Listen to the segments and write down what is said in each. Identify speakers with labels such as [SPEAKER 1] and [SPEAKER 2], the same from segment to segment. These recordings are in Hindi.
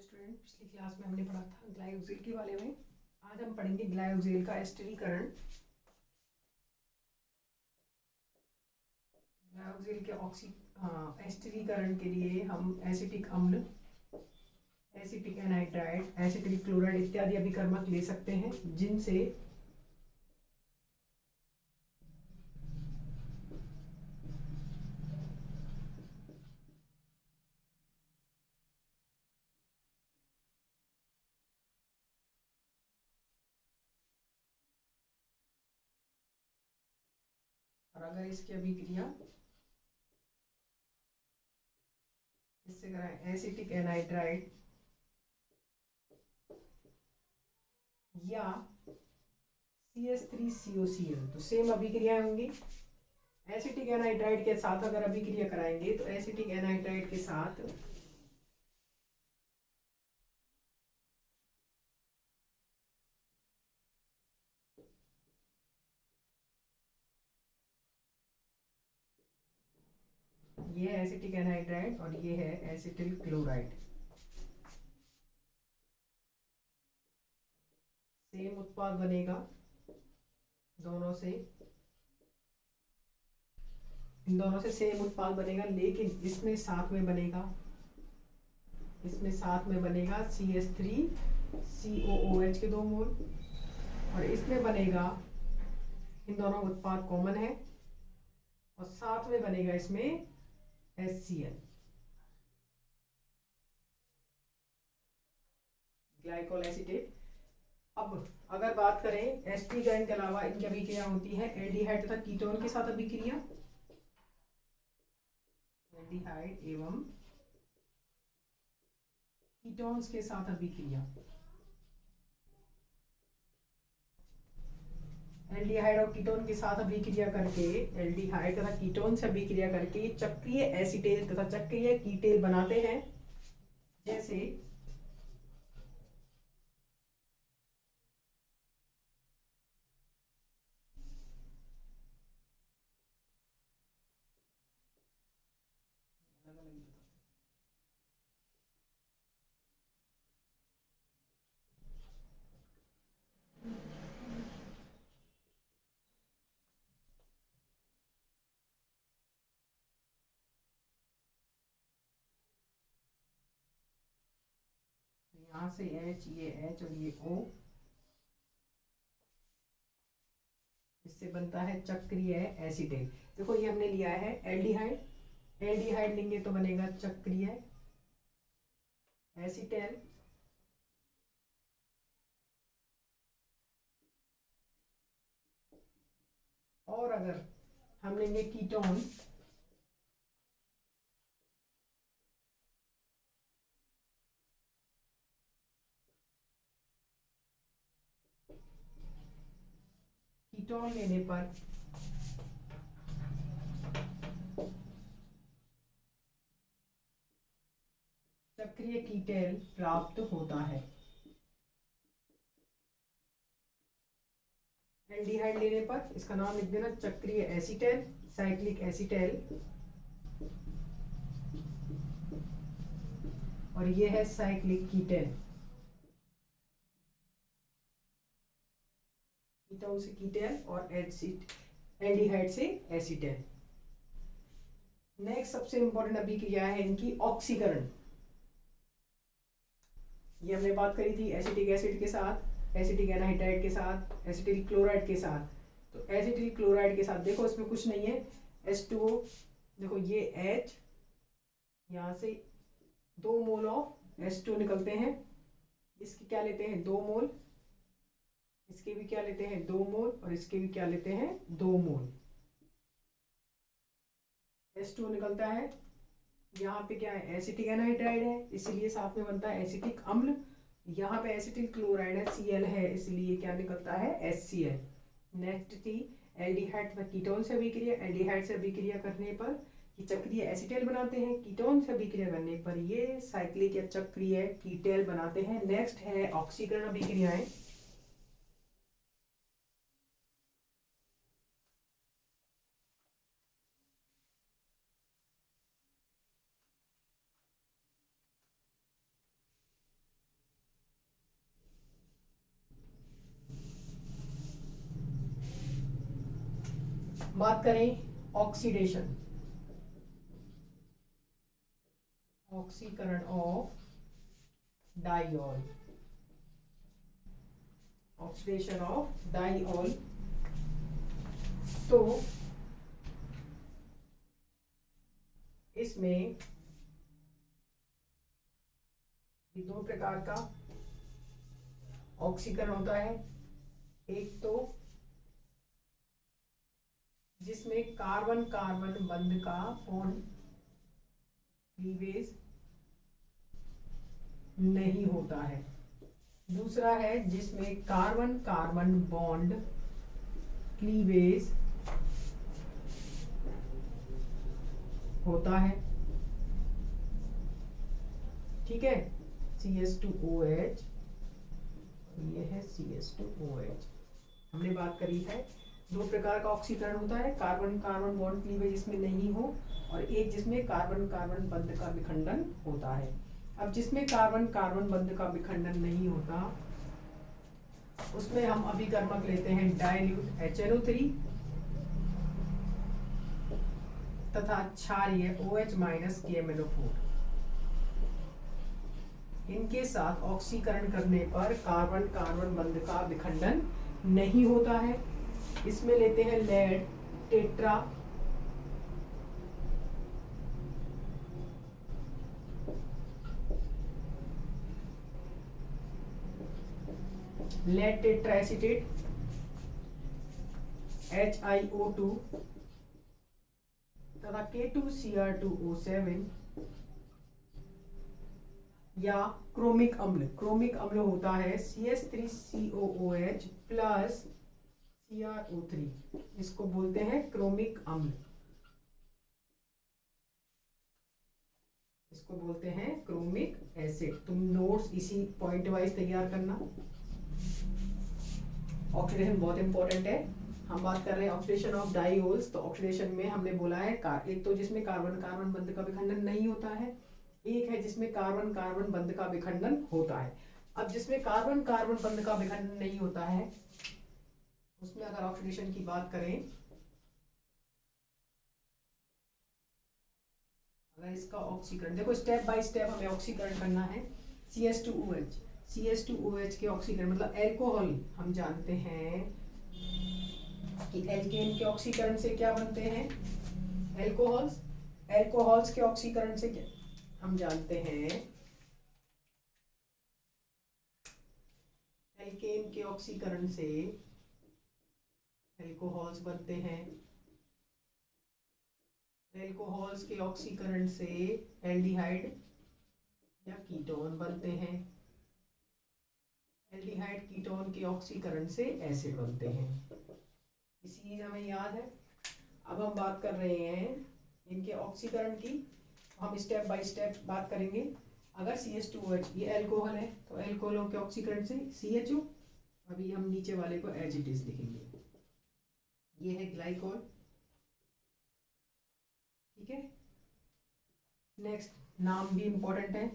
[SPEAKER 1] स्टूडेंट, पिछली क्लास में हमने पढ़ा था ग्लाइकोजेल के बारे में। आज हम पढ़ेंगे ग्लाइकोजेल का एस्टिरीकरण। ग्लाइकोजेल के एस्टिरीकरण के लिए हम एसिटिक अम्ल, एसिटिक एनहाइड्राइड, एसिटिल क्लोराइड इत्यादि अभिकर्मक ले सकते हैं, जिनसे और अगर इसकी अभिक्रिया इससे कराएं एसिटिक एनहाइड्राइड या CH3COCl, तो सेम अभिक्रियाएं होंगी। एसिटिक एनहाइड्राइड के साथ अगर अभिक्रिया कराएंगे तो एसिटिक एनहाइड्राइड के साथ ये है एसिटिक एनहाइड्राइड और ये है एसिटिल क्लोराइड, सेम उत्पाद बनेगा दोनों से, इन दोनों से सेम उत्पाद बनेगा, लेकिन इसमें साथ में बनेगा CH3COOH के 2 मोल, और इसमें बनेगा, इन दोनों उत्पाद कॉमन है, और साथ में बनेगा इसमें HCl, ग्लाइकोल एसीटेट। अब अगर बात करें एस्टिरीकरण के अलावा इनकी अभिक्रिया होती है एल्डिहाइड तथा कीटोन के साथ अभिक्रिया, एल्डिहाइड एवं कीटोन्स के साथ अभिक्रिया। एल्डिहाइड और कीटोन के साथ अभिक्रिया करके, एल्डिहाइड तथा कीटोन से अभिक्रिया करके चक्रीय एसीटेल तथा चक्रीय कीटेल बनाते हैं, जैसे यहाँ से H, ये H और ये O, इससे बनता है चक्रीय एसीटेल। देखो ये हमने लिया है एल्डिहाइड, एल्डिहाइड लेंगे तो बनेगा चक्रीय एसीटेल, और अगर हम लेंगे कीटोन लेने पर चक्रीय कीटेल प्राप्त होता है। एल्डिहाइड लेने पर इसका नाम लिख देना चक्रीय एसीटेल, साइक्लिक एसीटेल, और ये है साइक्लिक कीटेल, कीटोन से कीटेल और एल्डिहाइड से एसीटेल। नेक्स्ट सबसे इंपॉर्टेंट अभिक्रिया है इनकी ऑक्सीकरण। ये हमने बात करी थी एसिटिक एसिड के साथ, एसिटिक एनहाइड्राइड के साथ, एसिटिल क्लोराइड के साथ। तो एसिटिल क्लोराइड के साथ देखो इसमें कुछ नहीं है, H2O, देखो ये H, यहाँ से 2 मोल ऑफ H2 निकलते हैं, इसकी क्या लेते हैं 2 मोल, इसके भी क्या लेते हैं 2 मोल, और इसके भी क्या लेते हैं 2 मोल। H2 निकलता है, यहाँ पे क्या है एसिटिक एनहाइड्राइड है, इसलिए साथ में बनता है एसिटिक अम्ल। यहाँ पे एसिटिल क्लोराइड है, Cl है, इसलिए क्या निकलता है HCl। नेक्स्ट थी एल्डिहाइड तथा कीटोन से अभिक्रिया। एल्डिहाइड से अभिक्रिया करने पर ये चक्रीय एसीटेल बनाते हैं, कीटोन से अभिक्रिया करने पर ये साइक्लिक या चक्रीय कीटेल बनाते हैं। नेक्स्ट है ऑक्सीकरण अभिक्रियाएं। बात करें ऑक्सीडेशन, ऑक्सीकरण of diol, oxidation of diol, तो इसमें ये दो प्रकार का ऑक्सीकरण होता है। एक तो जिसमें कार्बन कार्बन बंध का बॉन्ड क्लीवेज नहीं होता है। दूसरा है जिसमें कार्बन कार्बन बॉन्ड क्लीवेज होता है। ठीक है, CH2OH, ये है CH2OH। हमने बात करी है दो प्रकार का ऑक्सीकरण होता है, कार्बन कार्बन बॉन्ड क्लीवेज इसमें नहीं हो, और एक जिसमें कार्बन कार्बन बंध का विखंडन होता है। अब जिसमें कार्बन कार्बन बंध का विखंडन नहीं होता उसमें हम अभिकर्मक लेते हैं डाइल्यूट HNO3 तथा क्षारीय OH- KMnO4। इनके साथ ऑक्सीकरण करने पर कार्बन कार्बन बंध का विखंडन नहीं होता है। इसमें लेते हैं lead tetra lead tetra acetate HiO2 तथा K2Cr2O7 या क्रोमिक अम्ल। क्रोमिक अम्ल होता है CH3COOH प्लस CrO3, इसको बोलते हैं क्रोमिक अम्ल, इसको बोलते हैं क्रोमिक एसिड। तुम नोट्स इसी पॉइंट वाइज तैयार करना। ऑक्सीडेशन बहुत इंपॉर्टेंट है। हम बात कर रहे हैं ऑक्सीडेशन ऑफ डाइओल्स, तो ऑक्सीडेशन में हमने बोला है एक तो जिसमें कार्बन कार्बन बंध का विखंडन नहीं होता है, एक है जिसमें कार्बन कार्बन बंध का विखंडन होता है। अब जिसमें कार्बन कार्बन बंध का विखंडन नहीं होता है उसमें अगर ऑक्सीडेशन की बात करें, अगर इसका ऑक्सीकरण देखो, स्टेप बाय स्टेप हमें ऑक्सीकरण करना है। CH2OH, CH2OH के ऑक्सीकरण मतलब एल्कोहल, हम जानते हैं कि एल्केन के ऑक्सीकरण से क्या बनते हैं, एल्कोहल्स। एल्कोहल्स के ऑक्सीकरण से क्या हम जानते हैं, एल्केन के ऑक्सीकरण से एल्कोहल्स बनते हैं। एल्कोहल्स के ऑक्सीकरण से एल्डिहाइड या कीटोन बनते हैं। एल्डिहाइड कीटोन के ऑक्सीकरण से एसिड बनते हैं। इसी चीज हमें याद है। अब हम बात कर रहे हैं इनके ऑक्सीकरण की, हम स्टेप बाय स्टेप बात करेंगे। अगर CH2OH ये एल्कोहल है तो एल्कोहलों के ऑक्सीकरण से CHO, अभी हम नीचे वाले को एज इट इज लिखेंगे, ये है ग्लाइकोल। ठीक है, नेक्स्ट नाम भी इंपॉर्टेंट है।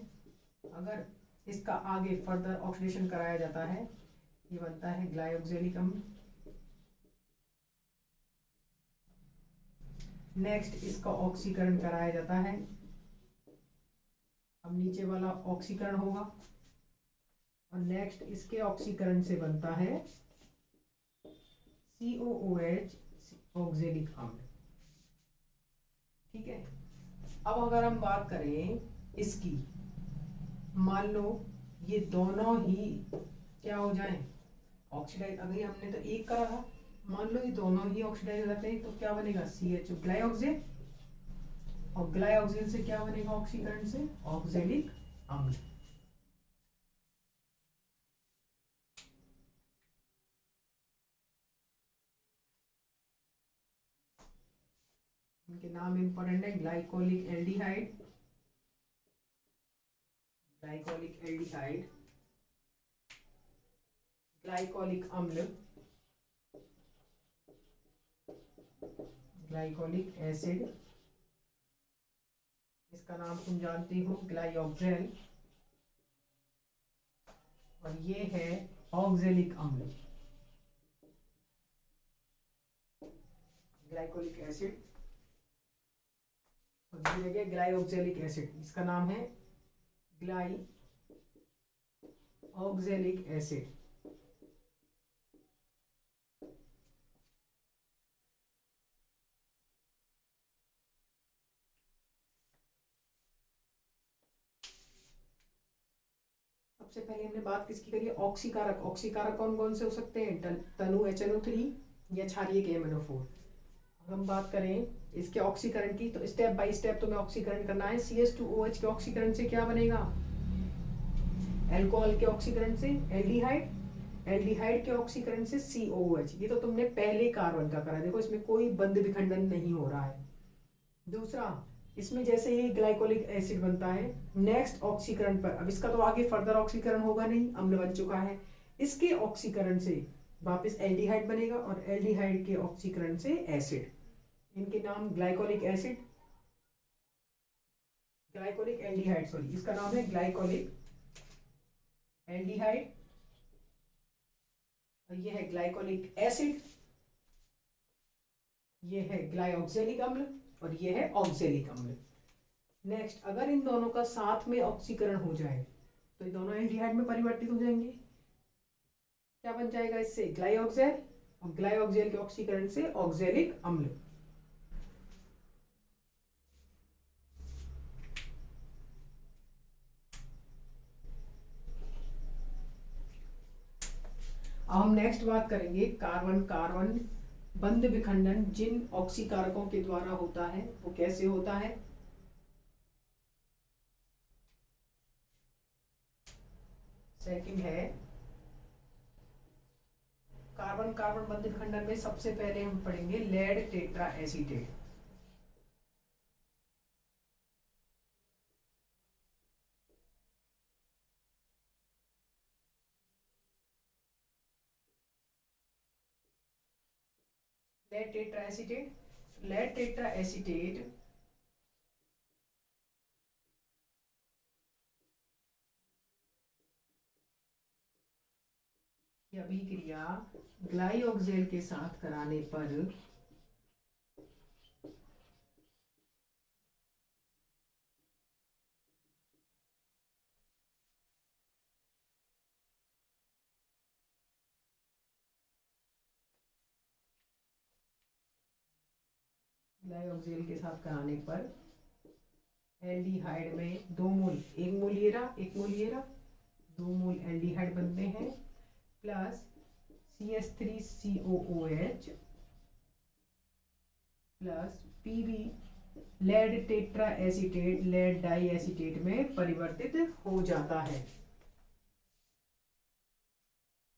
[SPEAKER 1] अगर इसका आगे फर्दर ऑक्सीडेशन कराया जाता है ये बनता है ग्लाइऑक्जेलिक अम्ल। नेक्स्ट इसका ऑक्सीकरण कराया जाता है, अब नीचे वाला ऑक्सीकरण होगा, और नेक्स्ट इसके ऑक्सीकरण से बनता है COOH ऑक्जेलिक अम्ल। ठीक है, अब अगर हम बात करें इसकी, मान लो ये दोनों ही क्या हो जाए ऑक्सीडाइज, अगर हमने तो एक करा था, मान लो ये दोनों ही ऑक्सीडाइज हो जाते हैं तो क्या बनेगा CHO ग्लाइऑक्सिल, और ग्लाइऑक्सिल से क्या बनेगा ऑक्सीकरण से ऑक्जेलिक अम्ल। इनके नाम इंपॉर्टेंट है, glycolic aldehyde, glycolic aldehyde, glycolic अम्ल, ग्लाइकोलिक एसिड, इसका नाम तुम जानती हो ग्लाइऑक्जेल, और ये है ऑक्जेलिक अम्ल, ग्लाइकोलिक एसिड, और ये जगह ग्लाइऑक्जेलिक एसिड, इसका नाम है ग्लाइऑक्जेलिक एसिड। सबसे पहले हमने बात किसकी करी है, ऑक्सीकारक। ऑक्सीकारक कौन कौन से हो सकते हैं, तनु HNO3 या क्षारीय MnO4। हम बात करें इसके ऑक्सीकरण की, तो स्टेप बाय स्टेप तुम्हें ऑक्सीकरण करना है। CH2OH के ऑक्सीकरण से क्या बनेगा, अल्कोहल के ऑक्सीकरण से एल्डिहाइड, एल्डिहाइड के ऑक्सीकरण से COOH। ये तो तुमने पहले कार्बन का करा, देखो इसमें कोई बंध विखंडन नहीं हो रहा है। दूसरा, इसमें जैसे ही ग्लाइकोलिक एसिड बनता है, नेक्स्ट ऑक्सीकरण पर, अब इसका तो आगे फर्दर ऑक्सीकरण होगा नहीं, अम्ल बन चुका है, इसके ऑक्सीकरण से वापस एल्डिहाइड बनेगा, और एल्डिहाइड के ऑक्सीकरण से एसिड। इनके नाम glycolic acid, glycolic aldehyde, sorry इसका नाम है ग्लाइकोलिक एल्डिहाइड, और ये है ग्लाइकोलिक एसिड, ये है ग्लाइऑक्जेलिक अम्ल, और ये है ऑक्जेलिक अम्ल। नेक्स्ट, अगर इन दोनों का साथ में ऑक्सीकरण हो जाए तो ये दोनों एल्डिहाइड में परिवर्तित हो जाएंगे। क्या बन जाएगा इससे, ग्लाइऑक्जेल, और ग्लाइऑक्जेल के ऑक्सीकरण से ऑक्जेलिक अम्ल। अब हम नेक्स्ट बात करेंगे कार्बन कार्बन बंध विखंडन जिन ऑक्सीकारकों के द्वारा होता है वो कैसे होता है। सेकंड है कार्बन कार्बन बंध विखंडन में सबसे पहले हम पढ़ेंगे lead tetra acetate. Lead tetra acetate, lead tetra acetate की अभिक्रिया ग्लाइऑक्जेल के साथ कराने पर ग्लाइऑक्जेल के साथ कराने पर एल्डिहाइड में 2 मोल, 1 मोल ये रहा, 1 मोल ये रहा, 2 मोल एल्डिहाइड बनते हैं, plus CH3COOH plus PB lead tetra acetate lead di acetate में परिवर्तित हो जाता है।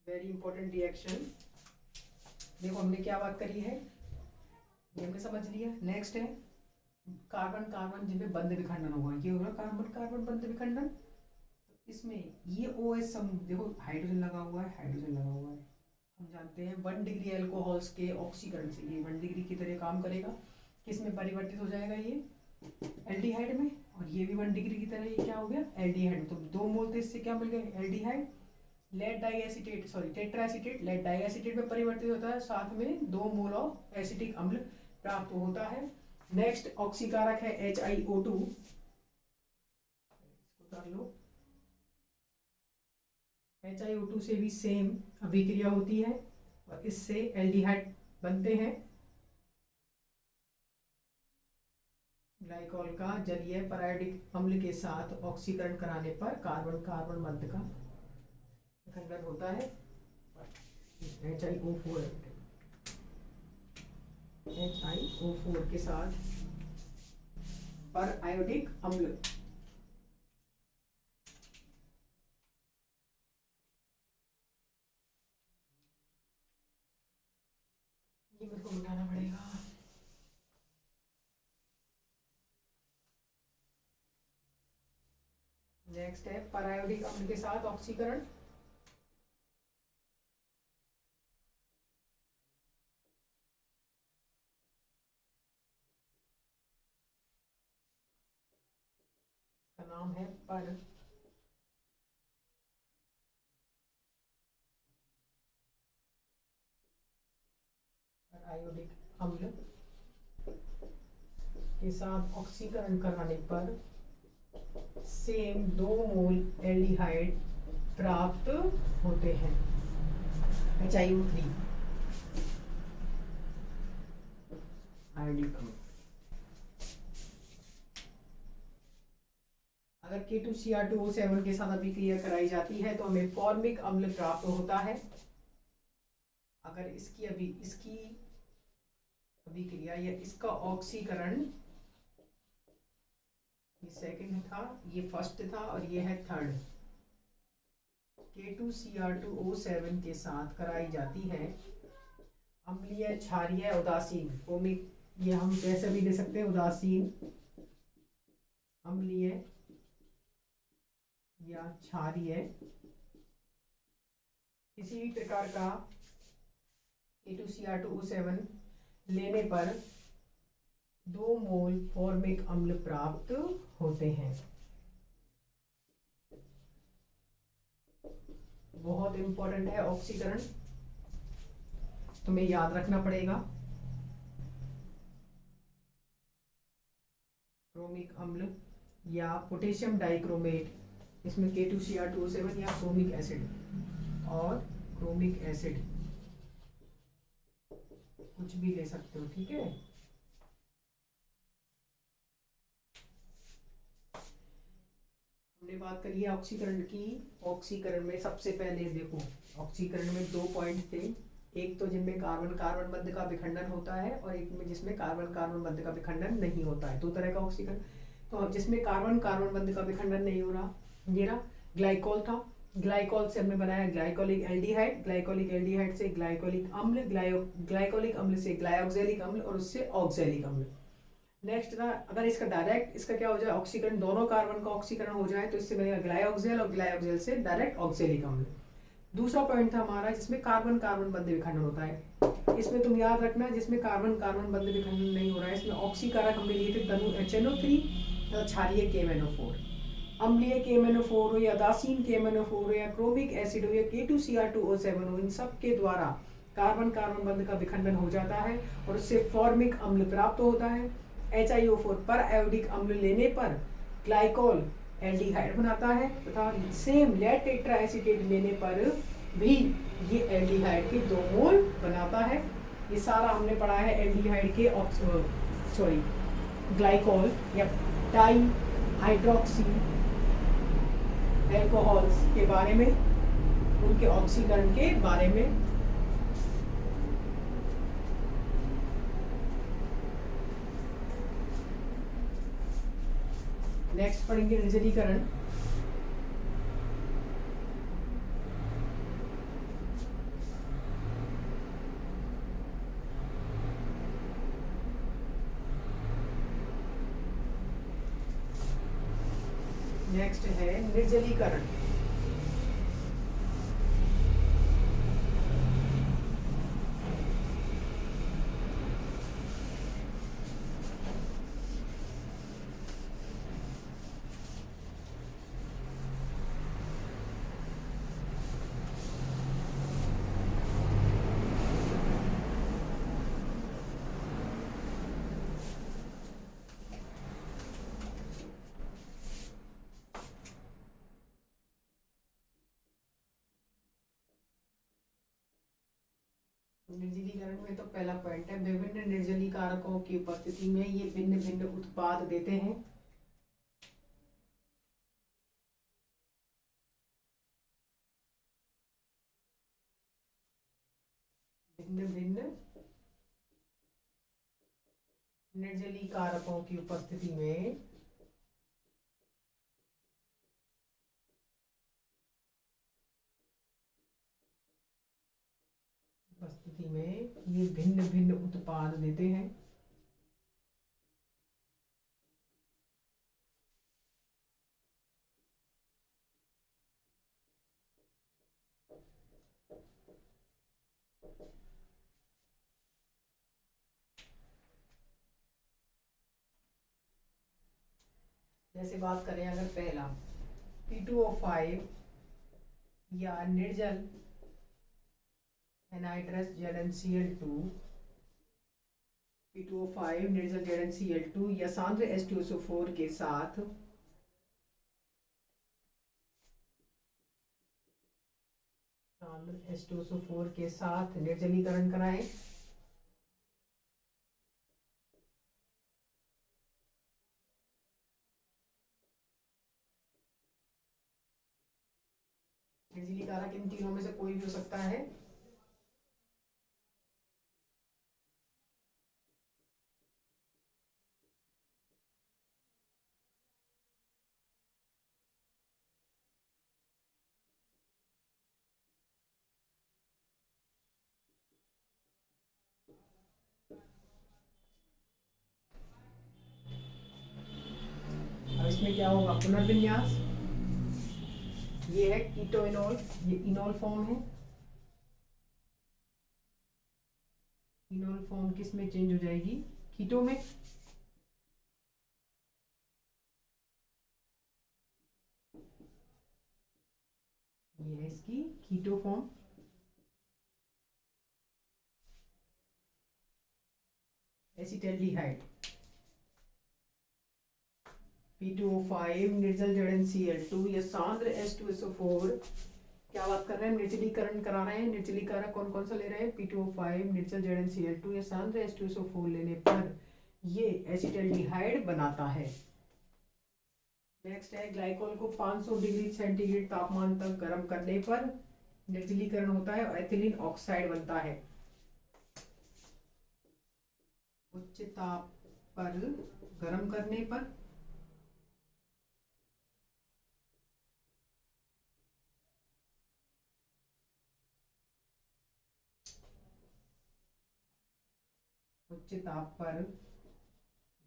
[SPEAKER 1] Very important reaction. देखो हमने क्या बात करी है, ये हमने समझ लिया। नेक्स्ट है कार्बन कार्बन जिनमें बंध विखंडन होगा, ये होगा कार्बन कार्बन बंध विखंडन। इसमें ये OH समूह, देखो हाइड्रोजन लगा हुआ है, हाइड्रोजन लगा हुआ है, हम जानते हैं 1 डिग्री अल्कोहल्स के ऑक्सीकरण से ये 1 डिग्री की तरह काम करेगा। किस में परिवर्तित हो जाएगा, ये एल्डिहाइड में, और ये भी 1 डिग्री की तरह ये क्या हो गया, एल्डिहाइड। तो 2 मोल थे, इससे क्या मिल गए, aldehyde. Lead di acetate, sorry tetra acetate lead di acetate में परिवर्तित होता है, साथ में 2 मोल ऑफ एसिटिक अम्ल प्राप्त होता है। नेक्स्ट ऑक्सीकारक है HiO2, इसको कर लो। HiO2 से भी सेम अभिक्रिया होती है, और इससे एल्डिहाइड बनते हैं। ग्लाइकॉल का जलीय पैरायोडिक अम्ल के साथ ऑक्सीकरण कराने पर कार्बन कार्बन बंध का विखंडन होता है। HiO4 के साथ पर आयोडिक अम्ल, ये मेरे को मिटाना पड़ेगा। नेक्स्ट है पैरायोडिक अम्ल के साथ ऑक्सीकरण, का नाम है पर आयोडिक अम्ल। के साथ ऑक्सीकरण कराने पर सेम 2 मोल एल्डिहाइड प्राप्त होते हैं, HiO3 आयोडिक अम्ल। अगर K2Cr2O7 के साथ अभिक्रिया कराई जाती है तो हमें फॉर्मिक अम्ल प्राप्त होता है। अगर इसकी अभिक्रिया या इसका ऑक्सीकरण, ये सेकंड था, ये फर्स्ट था और ये है थर्ड, K2Cr2O7 के साथ कराई जाती है, अम्लीय, क्षारीय, उदासीन, ओमिक, ये हम कैसे भी ले सकते हैं, उदासीन, अम्लीय या क्षारीय, किसी भी प्रकार का K2Cr2O7 लेने पर 2 मोल फॉर्मिक अम्ल प्राप्त होते हैं। बहुत इंपॉर्टेंट है ऑक्सीकरण, तुम्हें याद रखना पड़ेगा। क्रोमिक अम्ल या पोटेशियम डाइक्रोमेट, इसमें K2Cr2O7 या क्रोमिक एसिड, और क्रोमिक एसिड कुछ भी ले सकते हो, ठीक है। हमने बात करी है ऑक्सीकरण की। ऑक्सीकरण में सबसे पहले देखो, ऑक्सीकरण में 2 पॉइंट थे, एक तो जिनमें कार्बन कार्बन बंध का विखंडन होता है और एक में जिसमें कार्बन कार्बन बंध का विखंडन नहीं होता है। 2 तरह का ऑक्सीकरण। तो जिसमें कार्बन कार्बन बंध का विखंडन नहीं हो रहा, ये रहा ग्लाइकोल था, ग्लाइकोल से हमने बनाया ग्लाइकोलिक एल्डिहाइड, ग्लाइकोलिक एल्डिहाइड से ग्लाइकोलिक अम्ल, ग्लाइकोलिक अम्ल से ग्लाइऑक्सैलिक अम्ल और उससे ऑक्सैलिक अम्ल। नेक्स्ट था, अगर इसका डायरेक्ट इसका क्या हो जाए, ऑक्सीकरण, दोनों कार्बन का ऑक्सीकरण हो जाए तो इससे बनेगा ग्लाइऑक्सैल और ग्लाइऑक्सैल से डायरेक्ट ऑक्सैलिक अम्ल। दूसरा पॉइंट था हमारा जिसमें कार्बन कार्बन बंध विखंडन होता है। इसमें तुम याद रखना, जिसमें कार्बन कार्बन बंध विखंडन नहीं हो रहा है, इसमें ऑक्सीकारक हमने लिए थे तनु HNO3 तथा क्षारीय KMnO4। अम्लीय KMnO4 हो या उदासीन KMnO4 हो या क्रोमिक एसिड हो या K2Cr2O7 हो, इन सब के द्वारा कार्बन कार्बन बंध का विखंडन हो जाता है और उससे फॉर्मिक अम्ल प्राप्त होता है। HiO4 पर आयोडिक अम्ल लेने पर ग्लाइकोल एल्डिहाइड बनाता है तथा सेम लेड टेट्रा एसीटेट लेने पर भी ये एल्डिहाइड के 2 मोल बनाता है। ये सारा हमने पढ़ा है एल्डिहाइड के ग्लाइकोल या डाई हाइड्रोक्सी एल्कोहल्स के बारे में, उनके ऑक्सीकरण के बारे में। नेक्स्ट पढ़ेंगे निर्जलीकरण। नेक्स्ट है निर्जलीकरण। निर्जलीकरण में तो पहला पॉइंट है, विभिन्न निर्जली कारकों की उपस्थिति में ये भिन्न भिन्न उत्पाद देते हैं। भिन्न भिन्न निर्जली कारकों की उपस्थिति में ये भिन्न भिन्न उत्पाद देते हैं। जैसे बात करें अगर पहला P2O5 या निर्जल एनाइट्रस ZnCl2 P2O5 निर्जल ZnCl2 या सांद्र H2SO4 के साथ H2SO4 के साथ निर्जलीकरण कराएं। निर्जली कारक इन तीनों में से कोई भी हो सकता है। अब इसमें क्या होगा, पुनर्विन्यास। ये है कीटोइनॉल, ये इनॉल फॉर्म है। इनॉल फॉर्म किस में चेंज हो जाएगी, कीटो में। ये है इसकी कीटो फॉर्म। एसिटाल्डिहाइड P2O5 निर्जल ZnCl2 या सांद्र H2SO4। क्या बात कर रहे हैं, निर्जलीकरण करा रहे हैं। निर्जलीकरण कौन कौन सा ले रहे हैं, P2O5 निर्जल ZnCl2 या सांद्र H2SO4 लेने पर ये एसिटाल्डिहाइड बनाता है। नेक्स्ट है, ग्लाइकोल को 500 डिग्री सेंटीग्रेड तापमान तक गर्म करने पर निर्जलीकरण होता है और एथिलीन ऑक्साइड बनता है। उच्च ताप पर गर्म करने पर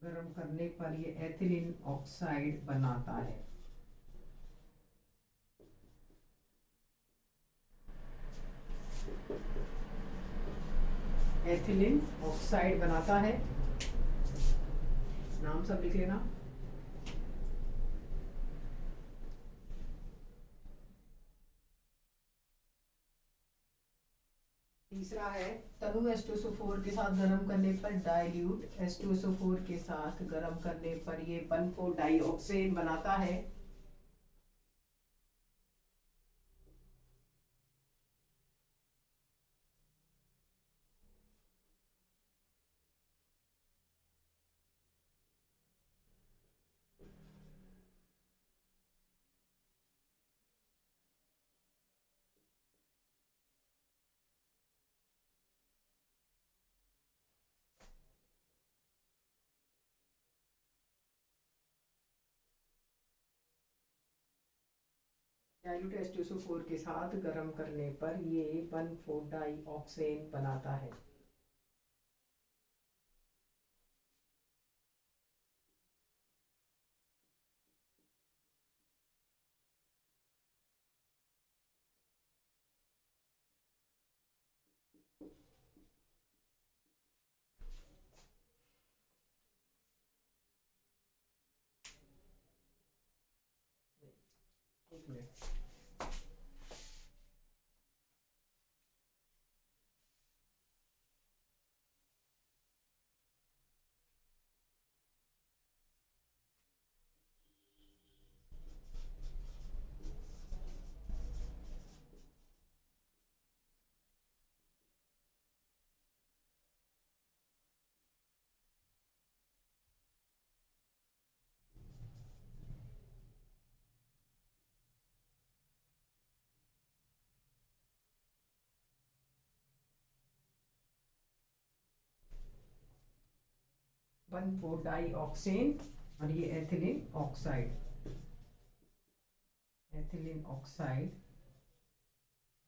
[SPEAKER 1] गर्म करने पर ये एथिलीन ऑक्साइड बनाता है। एथिलीन ऑक्साइड बनाता है। नाम सब लिख लेना। तीसरा है, तनु H2SO4 के साथ गर्म करने पर डाइल्यूट H2SO4 के साथ गर्म करने पर ये 1,4 डाइऑक्सेन बनाता है। डाइल्यूट H2SO4 के साथ गर्म करने पर ये 1,4 डाइऑक्सेन बनाता है। एक मिनट। 1,4 डाइऑक्सेन और ये एथिलीन ऑक्साइड,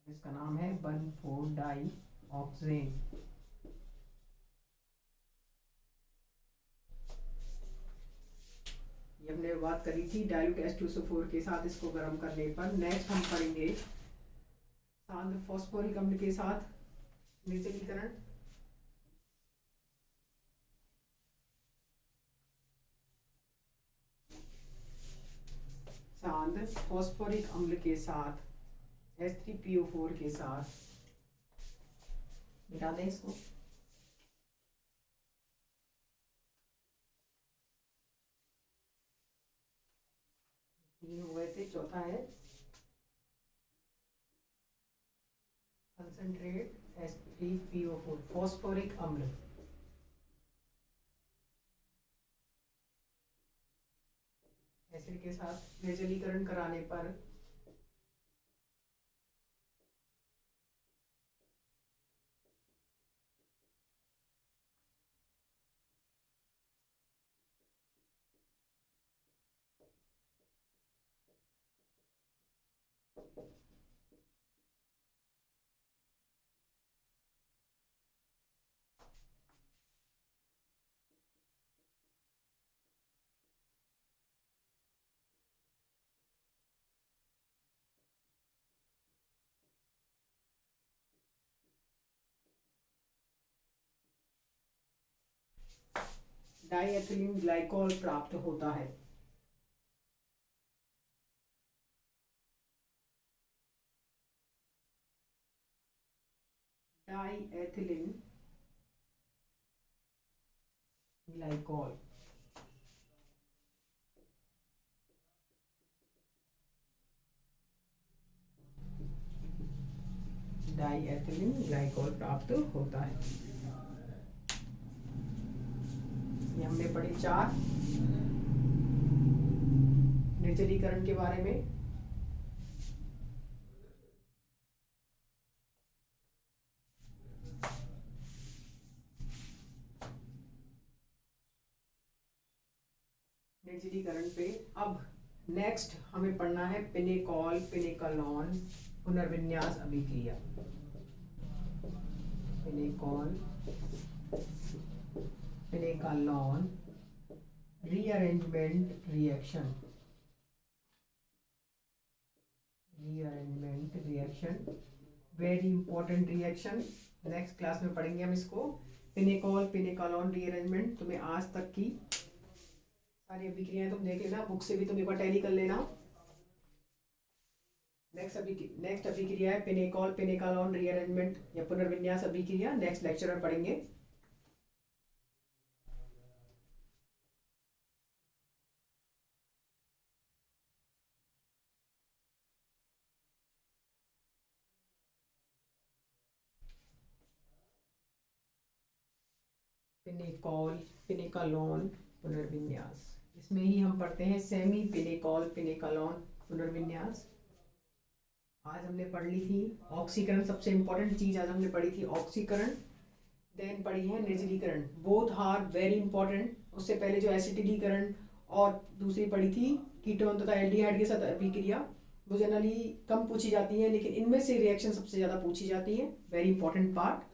[SPEAKER 1] इसका नाम है 1,4 डाइऑक्सेन। ये हमने बात करी थी डाइल्यूट H2SO4 के साथ इसको गर्म करने पर। नेक्स्ट हम पढ़ेंगे सांद्र फॉस्फोरिक अम्ल के साथ निर्जलीकरण। सांद्र फॉस्फोरिक अम्ल के साथ H3PO4 के साथ, मिटा दें इसको। 3 हो गए थे। चौथा है कंसंट्रेट H3PO4 फॉस्फोरिक अम्ल। एसिड के साथ निर्जलीकरण कराने पर डाईएथिलीन ग्लाइकॉल प्राप्त होता है। डाईएथिलीन ग्लाइकॉल डाईएथिलीन ग्लाइकॉल प्राप्त होता है। ये हमने पढ़े 4 निर्जलीकरण के बारे में। निर्जलीकरण पे अब नेक्स्ट हमें पढ़ना है पिनेकॉल पिनेकालॉन पुनर्विन्यास अभिक्रिया। Pinacol pinacolone rearrangement reaction. Rearrangement reaction very important reaction. Next class में पढ़ेंगे हम इसको। पिनेकॉल पिनेकालॉन रीअरेंजमेंट तुम्हें आज तक की सारी अभिक्रियाएं तुम देख लेना, बुक से भी तुम एक बार टैली कर लेना। नेक्स्ट अभिक्रिया है पिनेकॉल पिनेकालॉन रीअरेंजमेंट या पुनर्विन्यास अभिक्रिया। नेक्स्ट लेक्चर में पढ़ेंगे। पिनेकॉल पिनेकालॉन पुनर्विन्यास, इसमें ही हम पढ़ते हैं सेमी पिनेकॉल पिनेकालॉन पुनर्विन्यास। आज हमने पढ़ ली थी ऑक्सीकरण, सबसे इंपॉर्टेंट चीज आज हमने पढ़ी थी ऑक्सीकरण। देन पढ़ी है निर्जलीकरण, बोथ आर वेरी इंपॉर्टेंट। उससे पहले जो एसिटिलीकरण और दूसरी पढ़ी थी कीटोन तथा एल्डिहाइड के साथ अभिक्रिया, वो जनरली कम पूछी जाती है, लेकिन इनमें से रिएक्शन सबसे ज्यादा पूछी जाती है। Very important part.